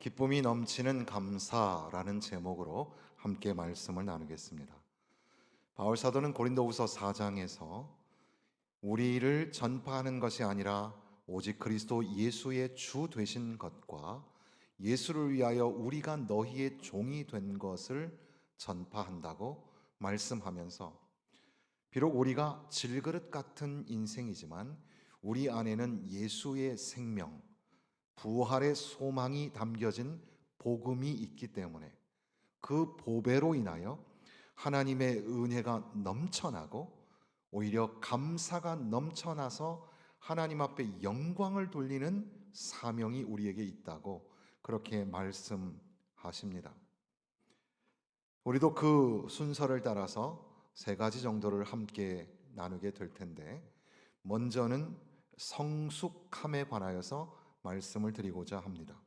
기쁨이 넘치는 감사라는 제목으로 함께 말씀을 나누겠습니다. 바울 사도는 고린도후서 4장에서 우리를 전파하는 것이 아니라 오직 그리스도 예수의 주 되신 것과 예수를 위하여 우리가 너희의 종이 된 것을 전파한다고 말씀하면서, 비록 우리가 질그릇 같은 인생이지만 우리 안에는 예수의 생명, 부활의 소망이 담겨진 복음이 있기 때문에 그 보배로 인하여 하나님의 은혜가 넘쳐나고 오히려 감사가 넘쳐나서 하나님 앞에 영광을 돌리는 사명이 우리에게 있다고 그렇게 말씀하십니다. 우리도 그 순서를 따라서 세 가지 정도를 함께 나누게 될 텐데, 먼저는 성숙함에 관하여서 말씀을 드리고자 합니다.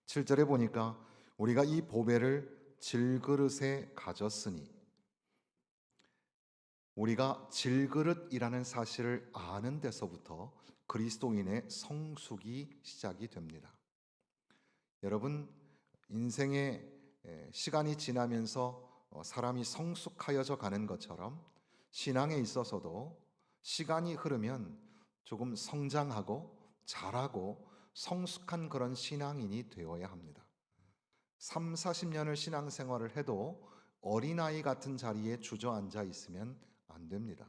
7절에 보니까 우리가 이 보배를 질그릇에 가졌으니, 우리가 질그릇이라는 사실을 아는 데서부터 그리스도인의 성숙이 시작이 됩니다. 여러분, 인생의 시간이 지나면서 사람이 성숙하여져 가는 것처럼 신앙에 있어서도 시간이 흐르면 조금 성장하고 자라고 성숙한 그런 신앙인이 되어야 합니다. 3, 40년을 신앙생활을 해도 어린아이 같은 자리에 주저앉아 있으면 안 됩니다.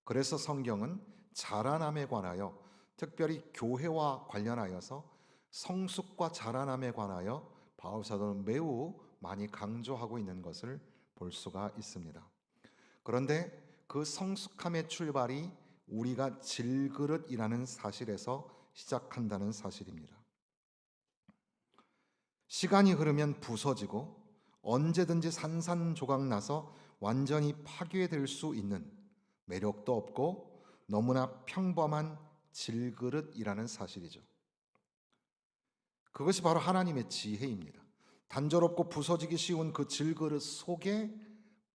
그래서 성경은 자라남에 관하여, 특별히 교회와 관련하여서 성숙과 자라남에 관하여 바울 사도는 매우 많이 강조하고 있는 것을 볼 수가 있습니다. 그런데 그 성숙함의 출발이 우리가 질그릇이라는 사실에서 시작한다는 사실입니다. 시간이 흐르면 부서지고 언제든지 산산조각 나서 완전히 파괴될 수 있는, 매력도 없고 너무나 평범한 질그릇이라는 사실이죠. 그것이 바로 하나님의 지혜입니다. 단조롭고 부서지기 쉬운 그 질그릇 속에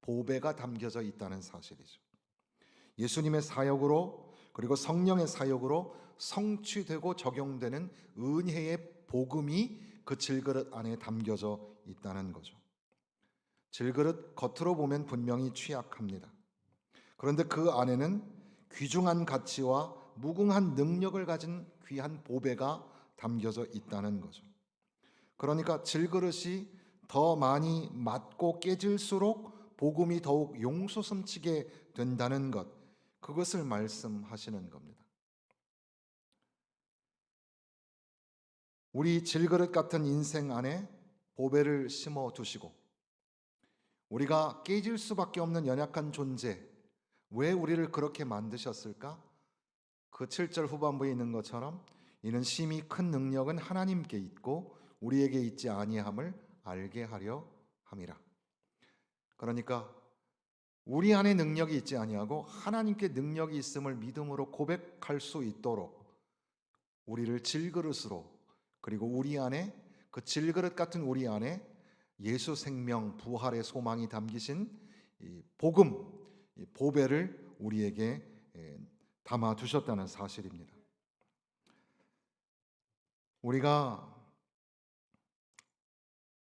보배가 담겨져 있다는 사실이죠. 예수님의 사역으로, 그리고 성령의 사역으로 성취되고 적용되는 은혜의 복음이 그 질그릇 안에 담겨져 있다는 거죠. 질그릇 겉으로 보면 분명히 취약합니다. 그런데 그 안에는 귀중한 가치와 무궁한 능력을 가진 귀한 보배가 담겨져 있다는 거죠. 그러니까 질그릇이 더 많이 맞고 깨질수록 복음이 더욱 용솟음치게 된다는 것, 그것을 말씀하시는 겁니다. 우리 질그릇 같은 인생 안에 보배를 심어 두시고, 우리가 깨질 수밖에 없는 연약한 존재, 왜 우리를 그렇게 만드셨을까? 그 7절 후반부에 있는 것처럼 이는 심히 큰 능력은 하나님께 있고 우리에게 있지 아니함을 알게 하려 함이라. 그러니까 우리 안에 능력이 있지 아니하고 하나님께 능력이 있음을 믿음으로 고백할 수 있도록 우리를 질그릇으로, 그리고 우리 안에, 그 질그릇 같은 우리 안에 예수 생명 부활의 소망이 담기신 이 복음, 이 보배를 우리에게 담아 두셨다는 사실입니다. 우리가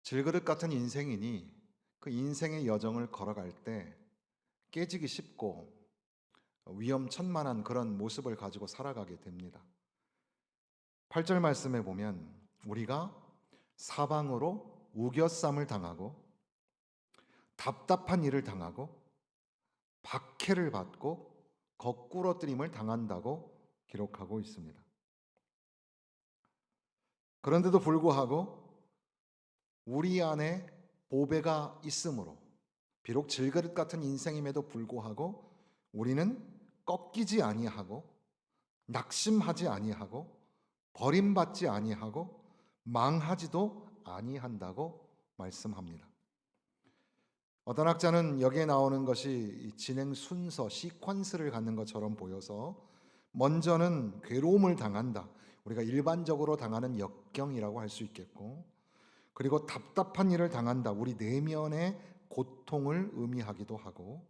질그릇 같은 인생이니 그 인생의 여정을 걸어갈 때 깨지기 쉽고 위험천만한 그런 모습을 가지고 살아가게 됩니다. 8절 말씀에 보면 우리가 사방으로 우겨쌈을 당하고 답답한 일을 당하고 박해를 받고 거꾸러뜨림을 당한다고 기록하고 있습니다. 그런데도 불구하고 우리 안에 보배가 있으므로, 비록 질그릇 같은 인생임에도 불구하고 우리는 꺾이지 아니하고 낙심하지 아니하고 버림받지 아니하고 망하지도 아니한다고 말씀합니다. 어떤 학자는 여기에 나오는 것이 진행 순서, 시퀀스를 갖는 것처럼 보여서 먼저는 괴로움을 당한다, 우리가 일반적으로 당하는 역경이라고 할 수 있겠고, 그리고 답답한 일을 당한다, 우리 내면의 고통을 의미하기도 하고,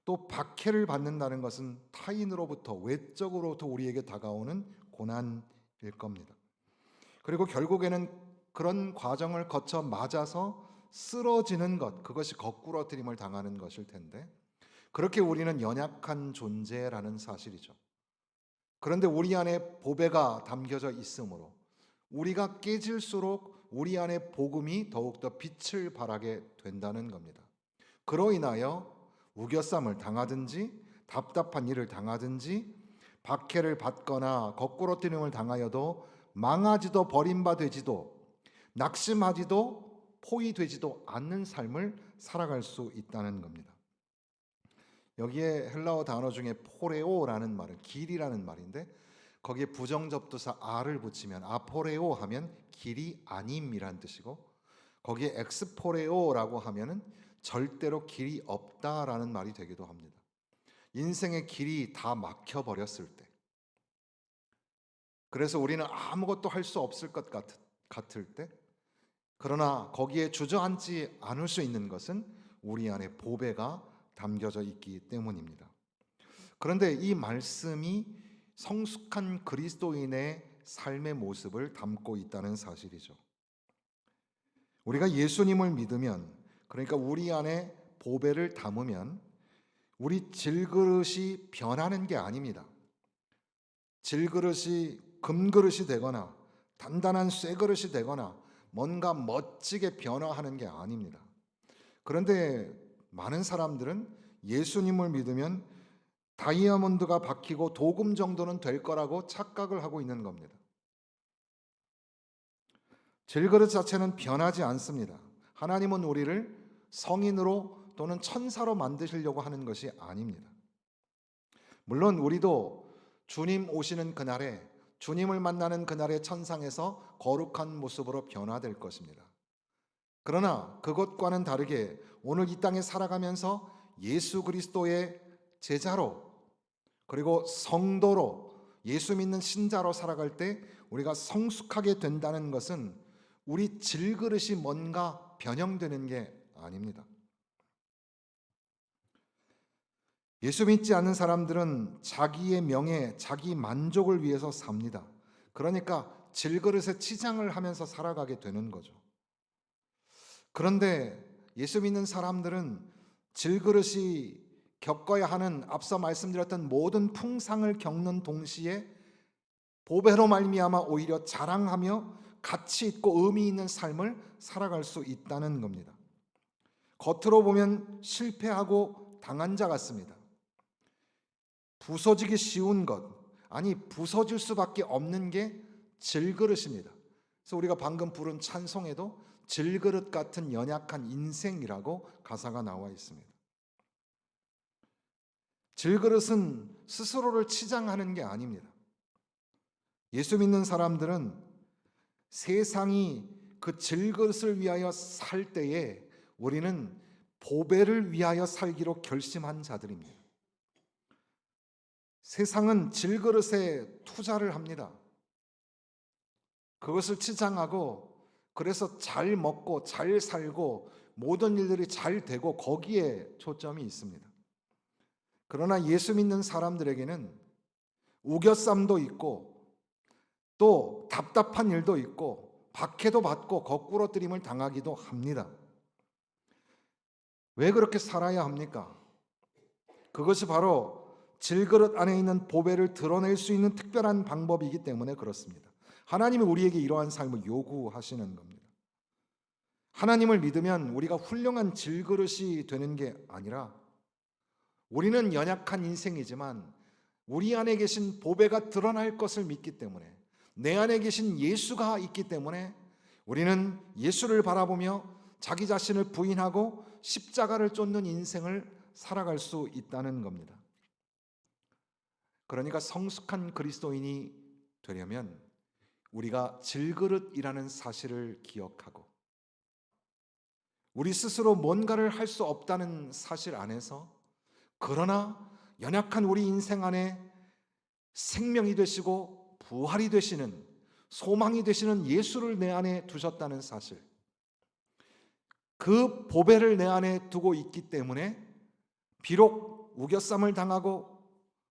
또 박해를 받는다는 것은 타인으로부터, 외적으로부터 우리에게 다가오는 고난일 겁니다. 그리고 결국에는 그런 과정을 거쳐 맞아서 쓰러지는 것, 그것이 거꾸러뜨림을 당하는 것일 텐데, 그렇게 우리는 연약한 존재라는 사실이죠. 그런데 우리 안에 보배가 담겨져 있으므로 우리가 깨질수록 우리 안에 복음이 더욱더 빛을 발하게 된다는 겁니다. 그로 인하여 우겨쌈을 당하든지 답답한 일을 당하든지 박해를 받거나 거꾸러뜨림을 당하여도 망하지도 버림받지도 낙심하지도 포위되지도 않는 삶을 살아갈 수 있다는 겁니다. 여기에 헬라어 단어 중에 포레오라는 말은 길이라는 말인데, 거기에 부정접두사 아를 붙이면 아포레오 하면 길이 아님이란 뜻이고, 거기에 엑스포레오라고 하면은 절대로 길이 없다라는 말이 되기도 합니다. 인생의 길이 다 막혀 버렸을 때, 그래서 우리는 아무것도 할 수 없을 것 같을 때, 그러나 거기에 주저앉지 않을 수 있는 것은 우리 안에 보배가 담겨져 있기 때문입니다. 그런데 이 말씀이 성숙한 그리스도인의 삶의 모습을 담고 있다는 사실이죠. 우리가 예수님을 믿으면, 그러니까 우리 안에 보배를 담으면 우리 질그릇이 변하는 게 아닙니다. 질그릇이 금그릇이 되거나 단단한 쇠그릇이 되거나 뭔가 멋지게 변화하는 게 아닙니다. 그런데 많은 사람들은 예수님을 믿으면 다이아몬드가 박히고 도금 정도는 될 거라고 착각을 하고 있는 겁니다. 질그릇 자체는 변하지 않습니다. 하나님은 우리를 성인으로 또는 천사로 만드시려고 하는 것이 아닙니다. 물론 우리도 주님 오시는 그날에, 주님을 만나는 그날의 천상에서 거룩한 모습으로 변화될 것입니다. 그러나 그것과는 다르게 오늘 이 땅에 살아가면서 예수 그리스도의 제자로, 그리고 성도로, 예수 믿는 신자로 살아갈 때 우리가 성숙하게 된다는 것은 우리 질그릇이 뭔가 변형되는 게 아닙니다. 예수 믿지 않는 사람들은 자기의 명예, 자기 만족을 위해서 삽니다. 그러니까 질그릇에 치장을 하면서 살아가게 되는 거죠. 그런데 예수 믿는 사람들은 질그릇이 겪어야 하는, 앞서 말씀드렸던 모든 풍상을 겪는 동시에 보배로 말미암아 오히려 자랑하며 가치 있고 의미 있는 삶을 살아갈 수 있다는 겁니다. 겉으로 보면 실패하고 당한 자 같습니다. 부서지기 쉬운 것, 아니 부서질 수밖에 없는 게 질그릇입니다. 그래서 우리가 방금 부른 찬송에도 질그릇 같은 연약한 인생이라고 가사가 나와 있습니다. 질그릇은 스스로를 치장하는 게 아닙니다. 예수 믿는 사람들은 세상이 그 질그릇을 위하여 살 때에 우리는 보배를 위하여 살기로 결심한 자들입니다. 세상은 질그릇에 투자를 합니다. 그것을 치장하고, 그래서 잘 먹고 잘 살고 모든 일들이 잘 되고 거기에 초점이 있습니다. 그러나 예수 믿는 사람들에게는 우겨쌈도 있고 또 답답한 일도 있고 박해도 받고 거꾸러뜨림을 당하기도 합니다. 왜 그렇게 살아야 합니까? 그것이 바로 질그릇 안에 있는 보배를 드러낼 수 있는 특별한 방법이기 때문에 그렇습니다. 하나님이 우리에게 이러한 삶을 요구하시는 겁니다. 하나님을 믿으면 우리가 훌륭한 질그릇이 되는 게 아니라, 우리는 연약한 인생이지만 우리 안에 계신 보배가 드러날 것을 믿기 때문에, 내 안에 계신 예수가 있기 때문에 우리는 예수를 바라보며 자기 자신을 부인하고 십자가를 쫓는 인생을 살아갈 수 있다는 겁니다. 그러니까 성숙한 그리스도인이 되려면 우리가 질그릇이라는 사실을 기억하고, 우리 스스로 뭔가를 할 수 없다는 사실 안에서, 그러나 연약한 우리 인생 안에 생명이 되시고 부활이 되시는, 소망이 되시는 예수를 내 안에 두셨다는 사실, 그 보배를 내 안에 두고 있기 때문에 비록 우겨쌈을 당하고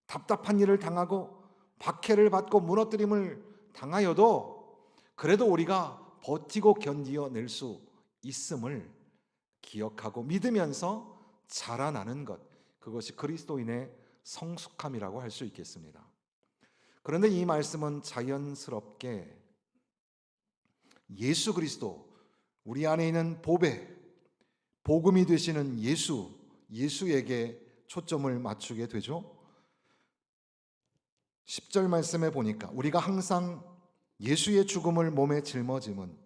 답답한 일을 당하고 박해를 받고 무너뜨림을 당하여도 그래도 우리가 버티고 견디어낼 수 있음을 기억하고 믿으면서 자라나는 것, 그것이 그리스도인의 성숙함이라고 할 수 있겠습니다. 그런데 이 말씀은 자연스럽게 예수 그리스도, 우리 안에 있는 보배, 복음이 되시는 예수에게 초점을 맞추게 되죠. 10절 말씀에 보니까 우리가 항상 예수의 죽음을 몸에 짊어짐은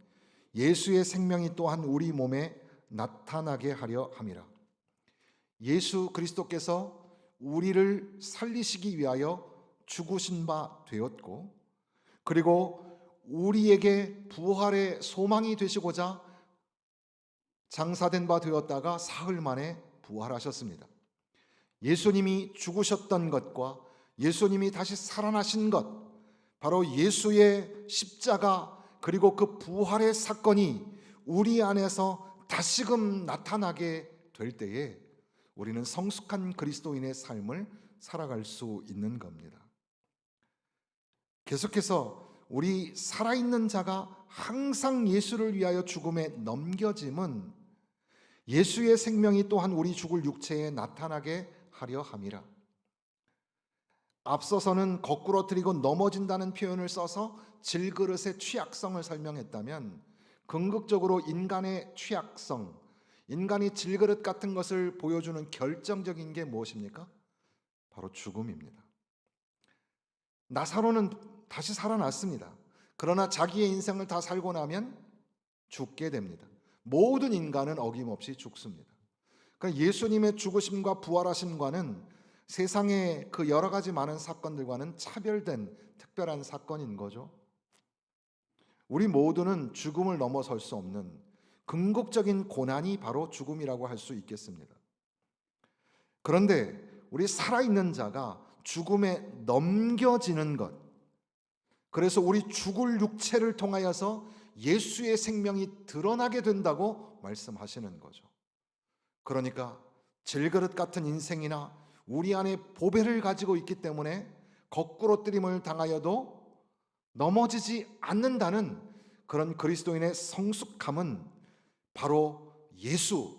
예수의 생명이 또한 우리 몸에 나타나게 하려 함이라. 예수 그리스도께서 우리를 살리시기 위하여 죽으신 바 되었고, 그리고 우리에게 부활의 소망이 되시고자 장사된 바 되었다가 사흘 만에 부활하셨습니다. 예수님이 죽으셨던 것과 예수님이 다시 살아나신 것, 바로 예수의 십자가 그리고 그 부활의 사건이 우리 안에서 다시금 나타나게 될 때에 우리는 성숙한 그리스도인의 삶을 살아갈 수 있는 겁니다. 계속해서 우리 살아있는 자가 항상 예수를 위하여 죽음에 넘겨짐은 예수의 생명이 또한 우리 죽을 육체에 나타나게 하려 함이라. 앞서서는 거꾸러뜨리고 넘어진다는 표현을 써서 질그릇의 취약성을 설명했다면, 궁극적으로 인간의 취약성, 인간이 질그릇 같은 것을 보여주는 결정적인 게 무엇입니까? 바로 죽음입니다. 나사로는 다시 살아났습니다. 그러나 자기의 인생을 다 살고 나면 죽게 됩니다. 모든 인간은 어김없이 죽습니다. 그러니까 예수님의 죽으심과 부활하심과는 세상의 그 여러 가지 많은 사건들과는 차별된 특별한 사건인 거죠. 우리 모두는 죽음을 넘어설 수 없는 궁극적인 고난이 바로 죽음이라고 할 수 있겠습니다. 그런데 우리 살아있는 자가 죽음에 넘겨지는 것, 그래서 우리 죽을 육체를 통하여서 예수의 생명이 드러나게 된다고 말씀하시는 거죠. 그러니까 질그릇 같은 인생이나 우리 안에 보배를 가지고 있기 때문에 거꾸로뜨림을 당하여도 넘어지지 않는다는 그런 그리스도인의 성숙함은 바로 예수,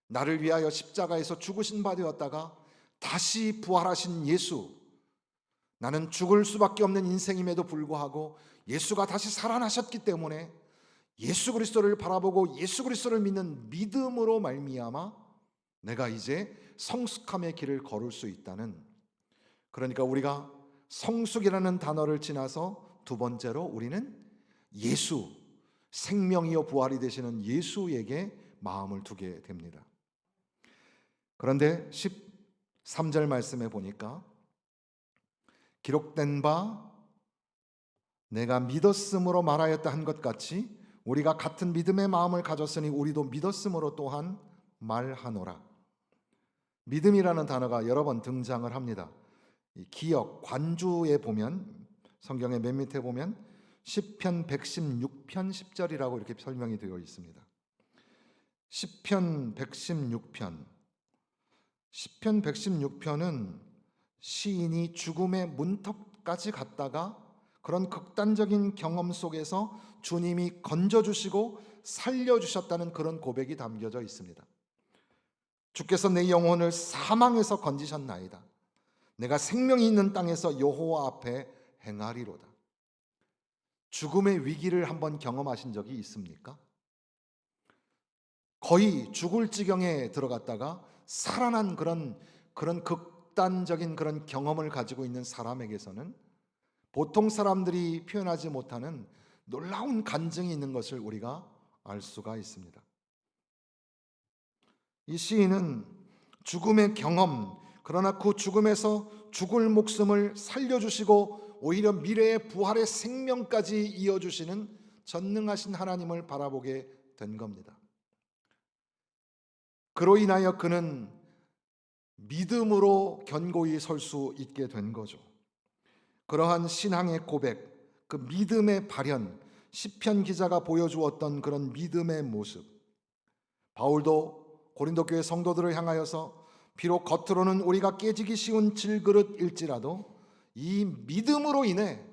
나를 위하여 십자가에서 죽으신 바 되었다가 다시 부활하신 예수, 나는 죽을 수밖에 없는 인생임에도 불구하고 예수가 다시 살아나셨기 때문에 예수 그리스도를 바라보고 예수 그리스도를 믿는 믿음으로 말미암아 내가 이제 성숙함의 길을 걸을 수 있다는, 그러니까 우리가 성숙이라는 단어를 지나서 두 번째로 우리는 예수, 생명이요 부활이 되시는 예수에게 마음을 두게 됩니다. 그런데 13절 말씀에 보니까 기록된 바 내가 믿었음으로 말하였다 한 것 같이 우리가 같은 믿음의 마음을 가졌으니 우리도 믿었음으로 또한 말하노라. 믿음이라는 단어가 여러 번 등장을 합니다. 기역, 관주에 보면, 성경의 맨 밑에 보면 시편 116편 10절이라고 이렇게 설명이 되어 있습니다. 시편 116편은 시인이 죽음의 문턱까지 갔다가 그런 극단적인 경험 속에서 주님이 건져주시고 살려주셨다는 그런 고백이 담겨져 있습니다. 주께서 내 영혼을 사망에서 건지셨나이다. 내가 생명이 있는 땅에서 여호와 앞에 행하리로다. 죽음의 위기를 한번 경험하신 적이 있습니까? 거의 죽을 지경에 들어갔다가 살아난 그런 극단적인 그런 경험을 가지고 있는 사람에게서는 보통 사람들이 표현하지 못하는 놀라운 간증이 있는 것을 우리가 알 수가 있습니다. 이 시인은 죽음의 경험, 그러나 그 죽음에서 죽을 목숨을 살려주시고 오히려 미래의 부활의 생명까지 이어주시는 전능하신 하나님을 바라보게 된 겁니다. 그로 인하여 그는 믿음으로 견고히 설 수 있게 된 거죠. 그러한 신앙의 고백, 그 믿음의 발현, 시편 기자가 보여주었던 그런 믿음의 모습, 바울도 고린도 교회 성도들을 향하여서 비록 겉으로는 우리가 깨지기 쉬운 질그릇일지라도 이 믿음으로 인해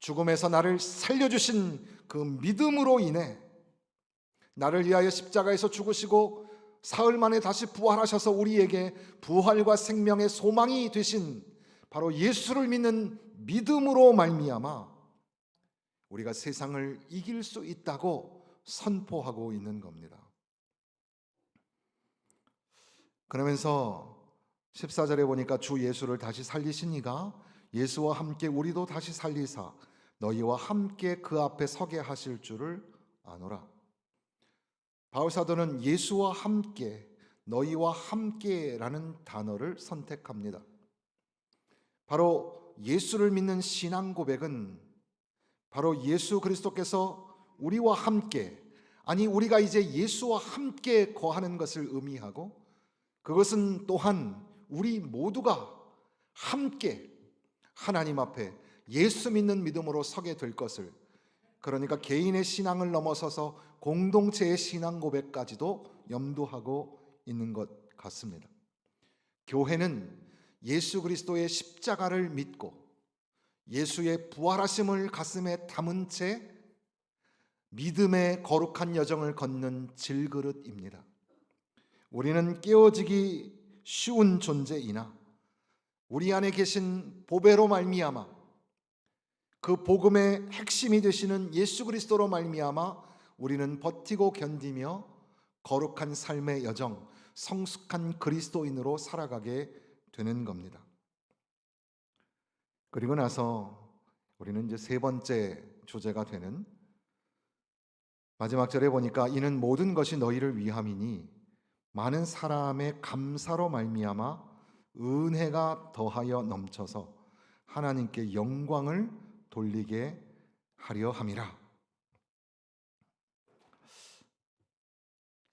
죽음에서 나를 살려주신 그 믿음으로 인해 나를 위하여 십자가에서 죽으시고 사흘 만에 다시 부활하셔서 우리에게 부활과 생명의 소망이 되신 바로 예수를 믿는 믿음으로 말미암아 우리가 세상을 이길 수 있다고 선포하고 있는 겁니다. 그러면서 14절에 보니까 주 예수를 다시 살리시니가 예수와 함께 우리도 다시 살리사 너희와 함께 그 앞에 서게 하실 줄을 아노라. 바울 사도는 예수와 함께, 너희와 함께라는 단어를 선택합니다. 바로 예수를 믿는 신앙 고백은 바로 예수 그리스도께서 우리와 함께, 아니 우리가 이제 예수와 함께 거하는 것을 의미하고, 그것은 또한 우리 모두가 함께 하나님 앞에 예수 믿는 믿음으로 서게 될 것을, 그러니까 개인의 신앙을 넘어서서 공동체의 신앙 고백까지도 염두하고 있는 것 같습니다. 교회는 예수 그리스도의 십자가를 믿고 예수의 부활하심을 가슴에 담은 채 믿음의 거룩한 여정을 걷는 질그릇입니다. 우리는 깨어지기 쉬운 존재이나 우리 안에 계신 보배로 말미암아 그 복음의 핵심이 되시는 예수 그리스도로 말미암아 우리는 버티고 견디며 거룩한 삶의 여정, 성숙한 그리스도인으로 살아가게 되는 겁니다. 그리고 나서 우리는 이제 세 번째 주제가 되는 마지막 절에 보니까 이는 모든 것이 너희를 위함이니 많은 사람의 감사로 말미암아 은혜가 더하여 넘쳐서 하나님께 영광을 돌리게 하려 함이라.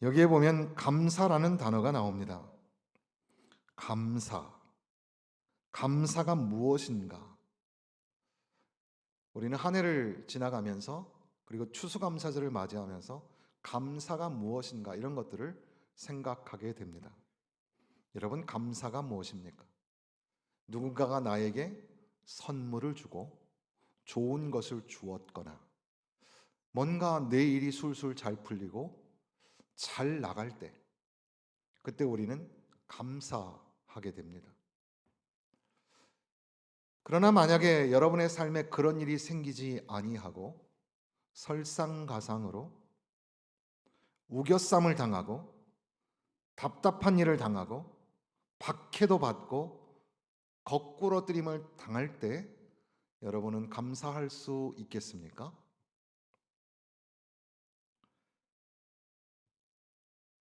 여기에 보면 감사라는 단어가 나옵니다. 감사가 무엇인가? 우리는 한 해를 지나가면서 그리고 추수감사절을 맞이하면서 감사가 무엇인가 이런 것들을 생각하게 됩니다. 여러분, 감사가 무엇입니까? 누군가가 나에게 선물을 주고 좋은 것을 주었거나 뭔가 내 일이 술술 잘 풀리고 잘 나갈 때 그때 우리는 감사하게 됩니다. 그러나 만약에 여러분의 삶에 그런 일이 생기지 아니하고 설상가상으로 우겨쌈을 당하고 답답한 일을 당하고 박해도 받고 거꾸러뜨림을 당할 때 여러분은 감사할 수 있겠습니까?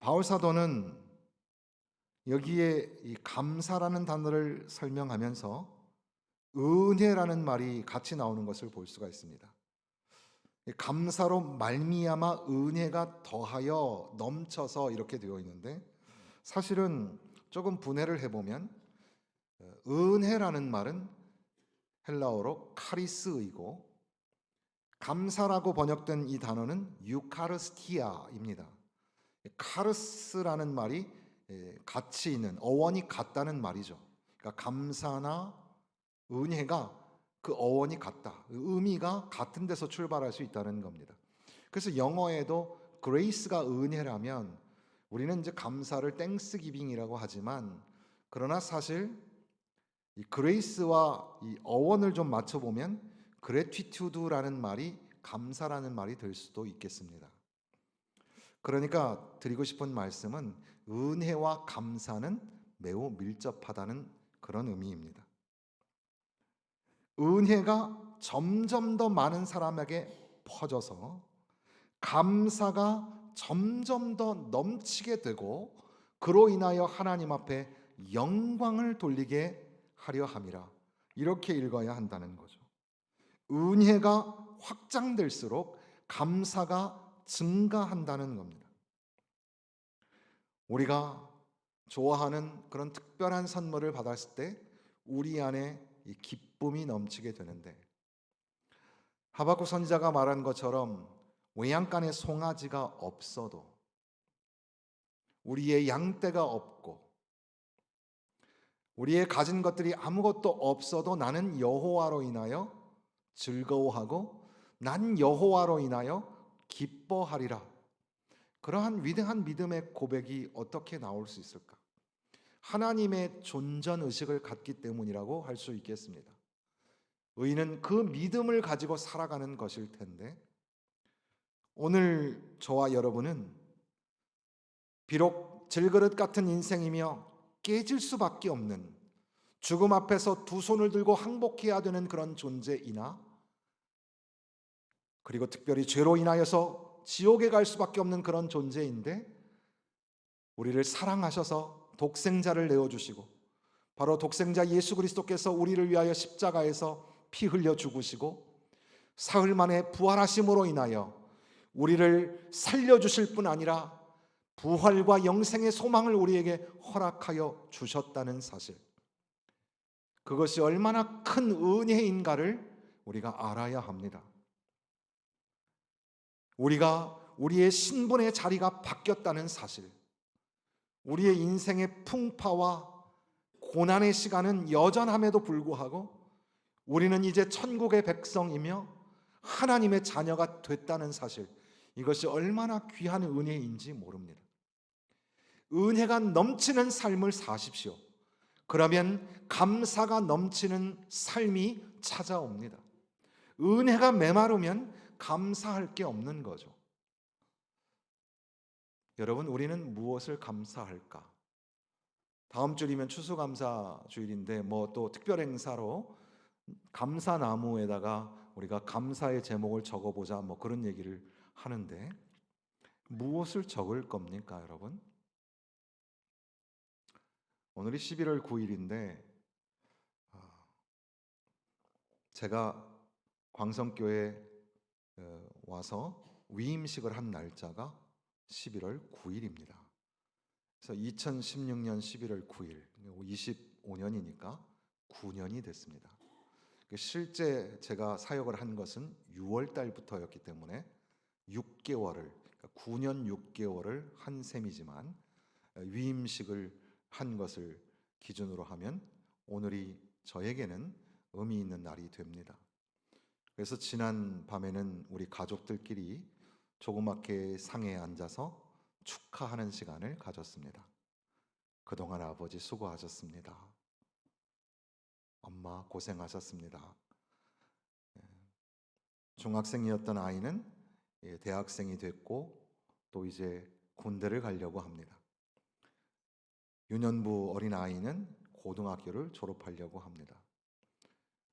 바울 사도는 여기에 이 감사라는 단어를 설명하면서 은혜라는 말이 같이 나오는 것을 볼 수가 있습니다. 감사로 말미암아 은혜가 더하여 넘쳐서 이렇게 되어 있는데, 사실은 조금 분해를 해보면 은혜라는 말은 헬라어로 카리스이고 감사라고 번역된 이 단어는 유카르스티아입니다. 카르스라는 말이 같이 있는, 어원이 같다는 말이죠. 그러니까 감사나 은혜가 그 어원이 같다, 의미가 같은 데서 출발할 수 있다는 겁니다. 그래서 영어에도 grace가 은혜라면 우리는 이제 감사를 땡스기빙이라고 하지만, 그러나 사실 이 grace와 이 어원을 좀 맞춰보면 gratitude라는 말이 감사라는 말이 될 수도 있겠습니다. 그러니까 드리고 싶은 말씀은 은혜와 감사는 매우 밀접하다는 그런 의미입니다. 은혜가 점점 더 많은 사람에게 퍼져서 감사가 점점 더 넘치게 되고 그로 인하여 하나님 앞에 영광을 돌리게 하려 함이라. 이렇게 읽어야 한다는 거죠. 은혜가 확장될수록 감사가 증가한다는 겁니다. 우리가 좋아하는 그런 특별한 선물을 받았을 때 우리 안에 이 기쁨이 넘치게 되는데, 하박국 선지자가 말한 것처럼 외양간에 송아지가 없어도, 우리의 양떼가 없고 우리의 가진 것들이 아무것도 없어도 나는 여호와로 인하여 즐거워하고 난 여호와로 인하여 기뻐하리라. 그러한 위대한 믿음의 고백이 어떻게 나올 수 있을까? 하나님의 존전 의식을 갖기 때문이라고 할 수 있겠습니다. 의인은 그 믿음을 가지고 살아가는 것일 텐데, 오늘 저와 여러분은 비록 질그릇 같은 인생이며 깨질 수밖에 없는, 죽음 앞에서 두 손을 들고 항복해야 되는 그런 존재이나, 그리고 특별히 죄로 인하여서 지옥에 갈 수밖에 없는 그런 존재인데, 우리를 사랑하셔서 독생자를 내어주시고, 바로 독생자 예수 그리스도께서 우리를 위하여 십자가에서 피 흘려 죽으시고 사흘 만에 부활하심으로 인하여 우리를 살려주실 뿐 아니라 부활과 영생의 소망을 우리에게 허락하여 주셨다는 사실, 그것이 얼마나 큰 은혜인가를 우리가 알아야 합니다. 우리가 우리의 신분의 자리가 바뀌었다는 사실, 우리의 인생의 풍파와 고난의 시간은 여전함에도 불구하고 우리는 이제 천국의 백성이며 하나님의 자녀가 됐다는 사실, 이것이 얼마나 귀한 은혜인지 모릅니다. 은혜가 넘치는 삶을 사십시오. 그러면 감사가 넘치는 삶이 찾아옵니다. 은혜가 메마르면 감사할 게 없는 거죠. 여러분, 우리는 무엇을 감사할까? 다음 주이면 추수감사 주일인데 또 특별 행사로 감사나무에다가 우리가 감사의 제목을 적어보자 그런 얘기를 하는데, 무엇을 적을 겁니까, 여러분? 오늘이 11월 9일인데 제가 광성교회 와서 위임식을 한 날짜가 11월 9일입니다. 그래서 2016년 11월 9일, 25년이니까 9년이 됐습니다. 실제 제가 사역을 한 것은 6월 달부터였기 때문에 6개월을, 9년 6개월을 한 셈이지만 위임식을 한 것을 기준으로 하면 오늘이 저에게는 의미 있는 날이 됩니다. 그래서 지난 밤에는 우리 가족들끼리 조그맣게 상에 앉아서 축하하는 시간을 가졌습니다. 그동안 아버지 수고하셨습니다. 엄마 고생하셨습니다. 중학생이었던 아이는 대학생이 됐고 또 이제 군대를 가려고 합니다. 유년부 어린 아이는 고등학교를 졸업하려고 합니다.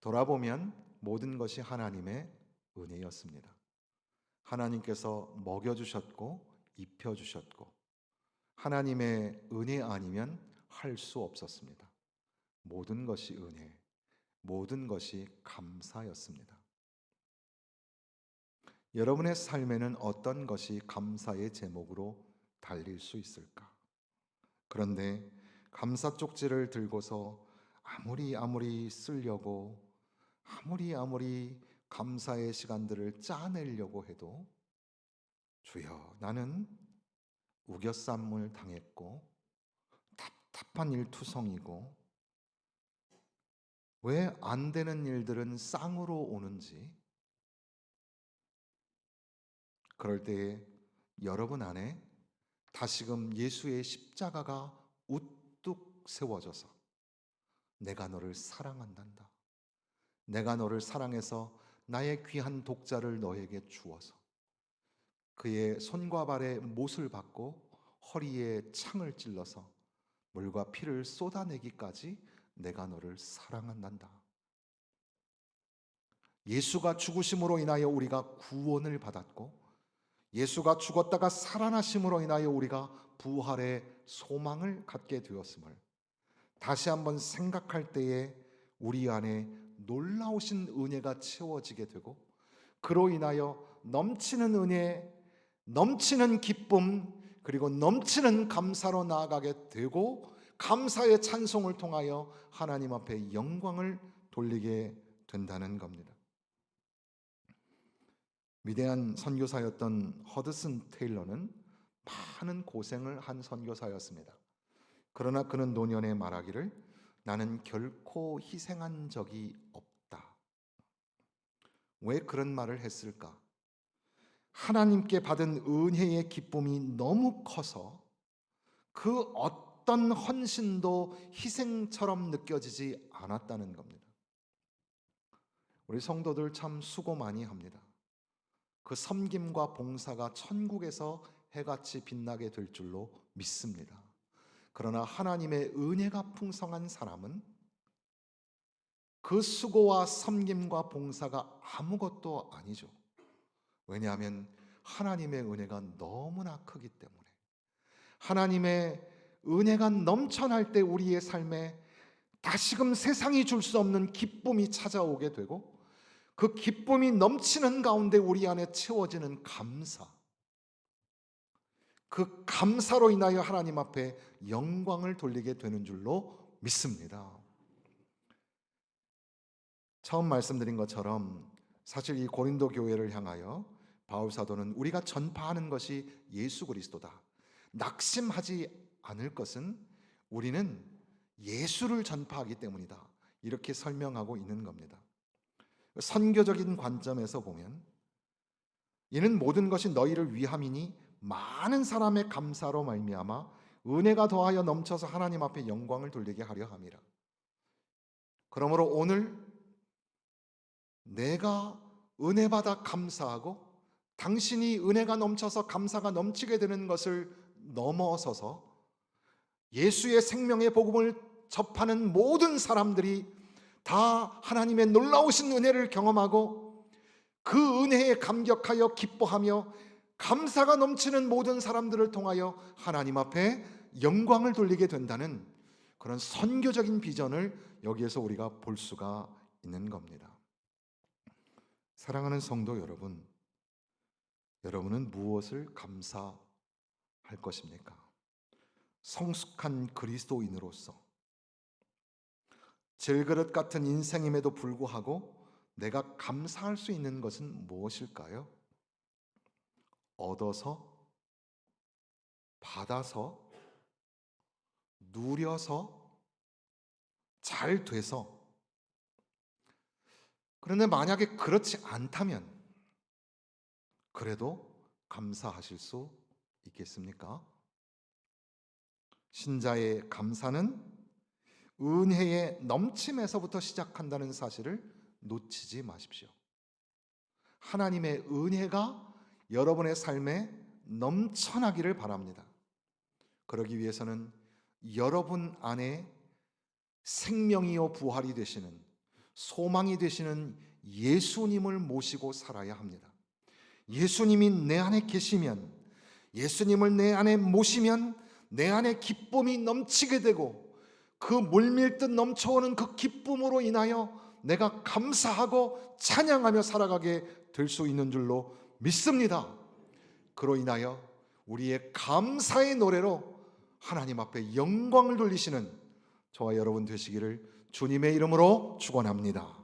돌아보면 모든 것이 하나님의 은혜였습니다. 하나님께서 먹여주셨고 입혀주셨고 하나님의 은혜 아니면 할 수 없었습니다. 모든 것이 은혜, 모든 것이 감사였습니다. 여러분의 삶에는 어떤 것이 감사의 제목으로 달릴 수 있을까? 그런데 감사 쪽지를 들고서 아무리 쓰려고, 아무리 감사의 시간들을 짜내려고 해도, 주여, 나는 우겨쌈을 당했고 답답한 일투성이고 왜 안 되는 일들은 쌍으로 오는지, 그럴 때에 여러분 안에 다시금 예수의 십자가가 우뚝 세워져서 내가 너를 사랑한단다, 내가 너를 사랑해서 나의 귀한 독자를 너에게 주어서 그의 손과 발에 못을 받고 허리에 창을 찔러서 물과 피를 쏟아내기까지 내가 너를 사랑한단다. 예수가 죽으심으로 인하여 우리가 구원을 받았고, 예수가 죽었다가 살아나심으로 인하여 우리가 부활의 소망을 갖게 되었음을 다시 한번 생각할 때에 우리 안에 놀라우신 은혜가 채워지게 되고, 그로 인하여 넘치는 은혜, 넘치는 기쁨, 그리고 넘치는 감사로 나아가게 되고, 감사의 찬송을 통하여 하나님 앞에 영광을 돌리게 된다는 겁니다. 위대한 선교사였던 허드슨 테일러는 많은 고생을 한 선교사였습니다. 그러나 그는 노년에 말하기를, 나는 결코 희생한 적이 없다. 왜 그런 말을 했을까? 하나님께 받은 은혜의 기쁨이 너무 커서 그 어떤 헌신도 희생처럼 느껴지지 않았다는 겁니다. 우리 성도들 참 수고 많이 합니다. 그 섬김과 봉사가 천국에서 해같이 빛나게 될 줄로 믿습니다. 그러나 하나님의 은혜가 풍성한 사람은 그 수고와 섬김과 봉사가 아무것도 아니죠. 왜냐하면 하나님의 은혜가 너무나 크기 때문에. 하나님의 은혜가 넘쳐날 때 우리의 삶에 다시금 세상이 줄 수 없는 기쁨이 찾아오게 되고, 그 기쁨이 넘치는 가운데 우리 안에 채워지는 감사, 그 감사로 인하여 하나님 앞에 영광을 돌리게 되는 줄로 믿습니다. 처음 말씀드린 것처럼 사실 이 고린도 교회를 향하여 바울 사도는 우리가 전파하는 것이 예수 그리스도다, 낙심하지 않을 것은 우리는 예수를 전파하기 때문이다, 이렇게 설명하고 있는 겁니다. 선교적인 관점에서 보면 이는 모든 것이 너희를 위함이니 많은 사람의 감사로 말미암아 은혜가 더하여 넘쳐서 하나님 앞에 영광을 돌리게 하려 함이라. 그러므로 오늘 내가 은혜 받아 감사하고 당신이 은혜가 넘쳐서 감사가 넘치게 되는 것을 넘어서서 예수의 생명의 복음을 접하는 모든 사람들이 다 하나님의 놀라우신 은혜를 경험하고 그 은혜에 감격하여 기뻐하며 감사가 넘치는 모든 사람들을 통하여 하나님 앞에 영광을 돌리게 된다는 그런 선교적인 비전을 여기에서 우리가 볼 수가 있는 겁니다. 사랑하는 성도 여러분, 여러분은 무엇을 감사할 것입니까? 성숙한 그리스도인으로서 질그릇 같은 인생임에도 불구하고 내가 감사할 수 있는 것은 무엇일까요? 얻어서, 받아서, 누려서, 잘 돼서. 그런데 만약에 그렇지 않다면 그래도 감사하실 수 있겠습니까? 신자의 감사는 은혜의 넘침에서부터 시작한다는 사실을 놓치지 마십시오. 하나님의 은혜가 여러분의 삶에 넘쳐나기를 바랍니다. 그러기 위해서는 여러분 안에 생명이요 부활이 되시는, 소망이 되시는 예수님을 모시고 살아야 합니다. 예수님이 내 안에 계시면, 예수님을 내 안에 모시면 내 안에 기쁨이 넘치게 되고, 그 물밀듯 넘쳐오는 그 기쁨으로 인하여 내가 감사하고 찬양하며 살아가게 될 수 있는 줄로 믿습니다. 그로 인하여 우리의 감사의 노래로 하나님 앞에 영광을 돌리시는 저와 여러분 되시기를 주님의 이름으로 축원합니다.